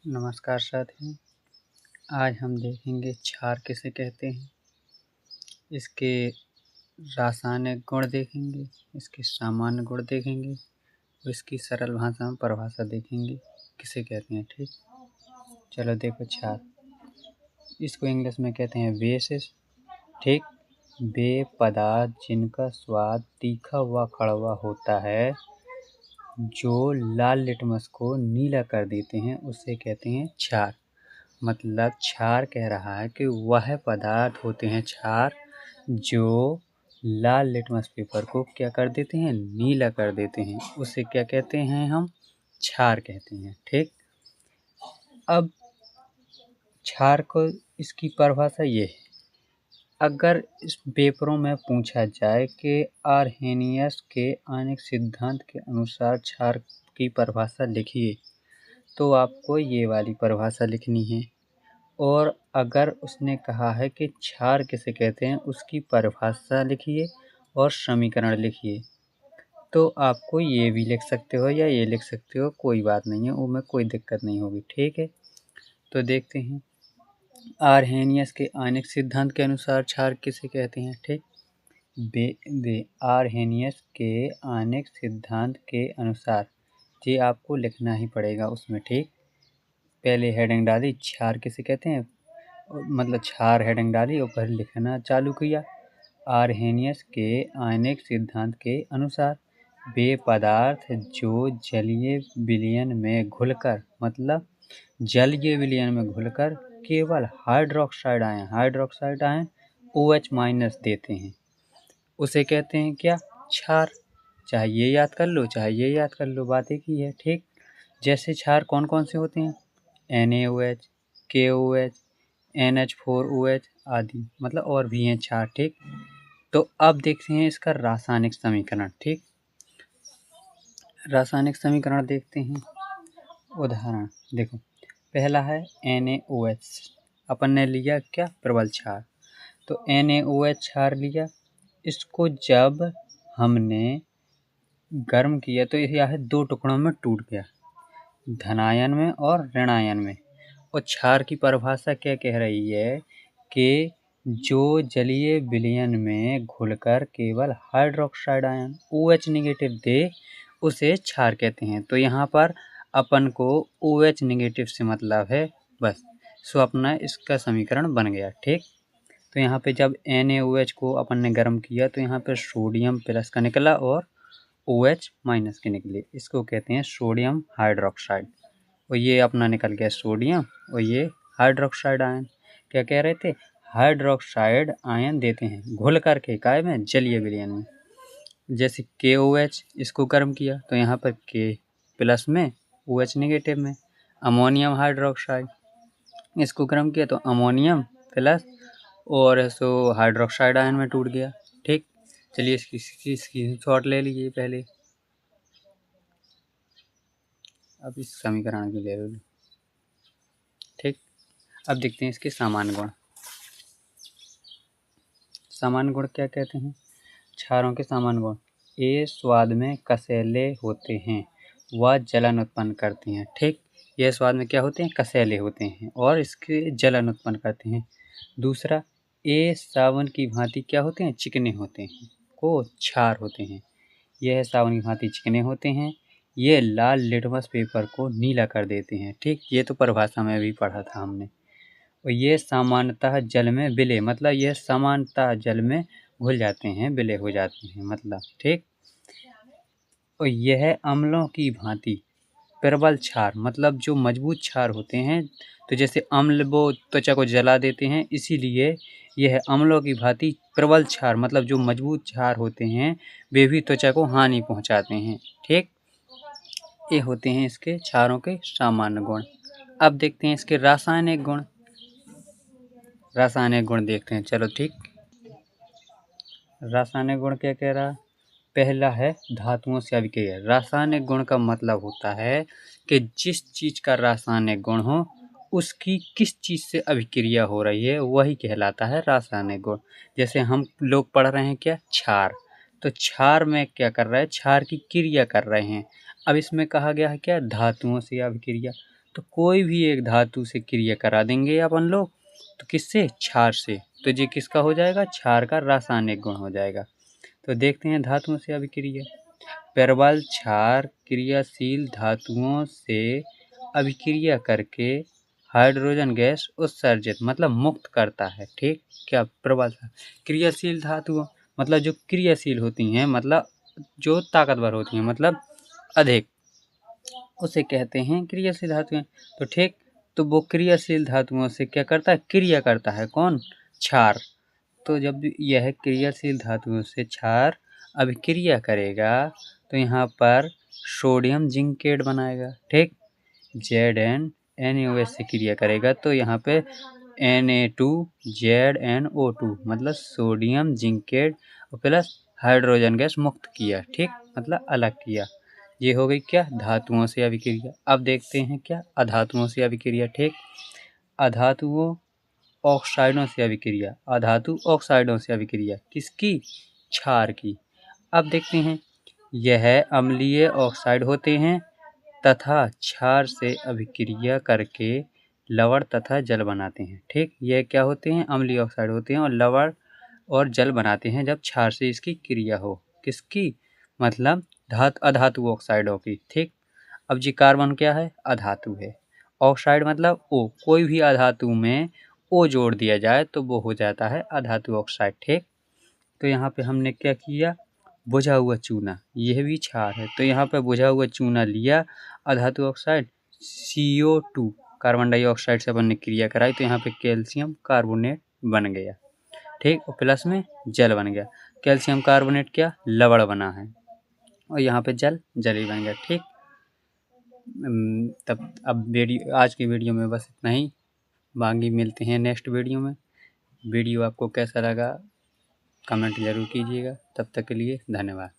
नमस्कार साथियों। आज हम देखेंगे क्षार किसे कहते हैं, इसके रासायनिक गुण देखेंगे, इसके सामान्य गुण देखेंगे और इसकी सरल भाषा में परिभाषा देखेंगे किसे कहते हैं। ठीक, चलो देखो क्षार, इसको इंग्लिश में कहते हैं बेसिस। ठीक, वे पदार्थ जिनका स्वाद तीखा व कड़वा होता है, जो लाल लिटमस को नीला कर देते हैं, उसे कहते हैं क्षार। मतलब क्षार कह रहा है कि वह पदार्थ होते हैं क्षार जो लाल लिटमस पेपर को क्या कर देते हैं, नीला कर देते हैं, उसे क्या कहते हैं, हम क्षार कहते हैं। ठीक, अब क्षार को इसकी परिभाषा ये है, अगर इस पेपरों में पूछा जाए कि आर्हेनियस के आणविक सिद्धांत के अनुसार क्षार की परिभाषा लिखिए, तो आपको ये वाली परिभाषा लिखनी है। और अगर उसने कहा है कि क्षार किसे कहते हैं, उसकी परिभाषा लिखिए और समीकरण लिखिए, तो आपको ये भी लिख सकते हो या ये लिख सकते हो, कोई बात नहीं है, उसमें कोई दिक्कत नहीं होगी। ठीक है, तो देखते हैं आर्हेनियस के आणविक सिद्धांत के अनुसार क्षार किसे कहते हैं। ठीक, आर्हेनियस के आणविक सिद्धांत के अनुसार, ये आपको लिखना ही पड़ेगा उसमें। ठीक, पहले हेडिंग डाली क्षार किसे कहते हैं, मतलब क्षार हेडिंग डाली और फिर लिखना चालू किया। आर्हेनियस के आणविक सिद्धांत के अनुसार वे पदार्थ जो जलीय विलयन में घुलकर, मतलब जलीय विलयन में घुलकर केवल हाइड्रोक्साइड आयन OH- देते हैं, उसे कहते हैं क्या, क्षार। चाहे ये याद कर लो चाहे ये याद कर लो, बात एक ही है। ठीक, जैसे क्षार कौन कौन से होते हैं, NaOH, KOH, NH4OH आदि, मतलब और भी हैं क्षार। ठीक, तो अब देखते हैं इसका रासायनिक समीकरण। ठीक, रासायनिक समीकरण देखते हैं। उदाहरण देखो, पहला है NaOH, अपन ने लिया क्या, प्रबल क्षार। तो NaOH क्षार लिया, इसको जब हमने गर्म किया तो यह 2 टुकड़ों में टूट गया, धनायन में और ऋणायन में। और क्षार की परिभाषा क्या कह रही है कि जो जलीय विलयन में घुलकर केवल हाइड्रोक्साइड आयन OH- दे, उसे क्षार कहते हैं। तो यहाँ पर अपन को OH- से मतलब है, बस। सो अपना इसका समीकरण बन गया। ठीक, तो यहाँ पे जब NaOH को अपन ने गर्म किया तो यहाँ पे सोडियम प्लस का निकला और OH- के निकले, इसको कहते हैं सोडियम हाइड्रोक्साइड। और ये अपना निकल गया सोडियम और ये हाइड्रोक्साइड आयन। क्या कह रहे थे, हाइड्रोक्साइड आयन देते हैं घुल करके काय में, जलीय विलयन में। जैसे KOH, इसको गर्म किया तो यहाँ पर K प्लस में OH- में। अमोनियम हाइड्रोक्साइड, इसको गर्म किया तो अमोनियम प्लस और सो हाइड्रोक्साइड आयन में टूट गया। ठीक, चलिए इसकी स्क्रीनशॉट ले लीजिए पहले, अब इस समीकरण की ले लो। ठीक, अब देखते हैं इसके सामान्य गुण। सामान्य गुण क्या कहते हैं, क्षारों के सामान्य गुण, ये स्वाद में कसैले होते हैं व जलन उत्पन्न करते हैं। ठीक, ये स्वाद में क्या होते हैं, कसैले होते हैं और इसके जलन उत्पन्न करते हैं। दूसरा, ये साबुन की भांति क्या होते हैं, चिकने होते हैं, को क्षार होते हैं। यह साबुन की भांति चिकने होते हैं, ये लाल लिटमस पेपर को नीला कर देते हैं। ठीक, ये तो परिभाषा में भी पढ़ा था हमने। और ये सामान्यतः जल में विलय, मतलब यह सामान्यतः जल में घुल जाते हैं, विलय हो जाते हैं, मतलब। ठीक, और यह अम्लों की भांति प्रबल क्षार, मतलब जो मजबूत क्षार होते हैं, तो जैसे अम्ल वो त्वचा को जला देते हैं, इसीलिए यह अम्लों की भांति प्रबल क्षार, मतलब जो मजबूत क्षार होते हैं, वे भी त्वचा को हानि पहुंचाते हैं। ठीक, ये होते हैं इसके क्षारों के सामान्य गुण। अब देखते हैं इसके रासायनिक गुण। रासायनिक गुण देखते हैं, चलो। ठीक, रासायनिक गुण क्या कह रहा, पहला है धातुओं से अभिक्रिया। रासायनिक गुण का मतलब होता है कि जिस चीज का रासायनिक गुण हो, उसकी किस चीज से अभिक्रिया हो रही है, वही कहलाता है रासायनिक गुण। जैसे हम लोग पढ़ रहे हैं क्या, क्षार, तो क्षार में क्या कर रहा है, क्षार की क्रिया कर रहे हैं। अब इसमें कहा गया है क्या, धातुओं से अभिक्रिया, तो कोई भी एक धातु से क्रिया करा देंगे अपन लोग, तो किससे? क्षार से। तो ये किसका हो जाएगा? क्षार का रासायनिक गुण हो जाएगा। तो देखते हैं धातुओं से अभिक्रिया। प्रबल क्षार क्रियाशील धातुओं से अभिक्रिया करके हाइड्रोजन गैस उत्सर्जित मतलब मुक्त करता है। ठीक, क्या प्रबल क्रियाशील धातुओं मतलब जो क्रियाशील होती हैं, मतलब जो ताकतवर होती हैं, मतलब अधिक, उसे कहते हैं क्रियाशील धातुएं। तो ठीक, तो वो क्रियाशील धातुओं से क्या करता है? क्रिया करता है। कौन? क्षार। तो जब यह क्रियाशील धातुओं से क्षार अभिक्रिया करेगा तो यहाँ पर सोडियम जिंकेट बनाएगा। ठीक, ZnNaOH से क्रिया करेगा तो यहाँ पे Na2ZnO2 मतलब sodium zincate plus hydrogen gas मुक्त किया। ठीक, मतलब अलग किया। ये हो गई क्या? धातुओं से अभिक्रिया। अब देखते हैं क्या? अधातुओं से अभिक्रिया। ठीक, अधातुओं ऑक्साइडों से अभिक्रिया। अधातु ऑक्साइडों से अभिक्रिया किसकी? क्षार की। अब देखते हैं, यह अम्लीय ऑक्साइड होते हैं तथा क्षार से अभिक्रिया करके लवण तथा जल बनाते हैं। ठीक, यह क्या होते हैं? अम्लीय ऑक्साइड होते हैं और लवण और जल बनाते हैं जब क्षार से इसकी क्रिया हो। किसकी? मतलब अधातु ऑक्साइडों की। ठीक, अब जी कार्बन क्या है? अधातु है। ऑक्साइड मतलब O, कोई भी अधातु में O जोड़ दिया जाए तो वो हो जाता है अधातु ऑक्साइड। ठीक, तो यहाँ पे हमने क्या किया? बुझा हुआ चूना, यह भी क्षार है, तो यहाँ पे बुझा हुआ चूना लिया, अधातु ऑक्साइड CO2 कार्बन डाइऑक्साइड से अपन ने क्रिया कराई तो यहाँ पे कैल्शियम कार्बोनेट बन गया। ठीक, और प्लस में जल बन गया। कैल्शियम कार्बोनेट क्या? लवण बना है और यहाँ पे जल ही बन गया। ठीक, तब अब आज की वीडियो में बस इतना ही। बाकी मिलते हैं नेक्स्ट वीडियो में। वीडियो आपको कैसा लगा कमेंट ज़रूर कीजिएगा। तब तक के लिए धन्यवाद।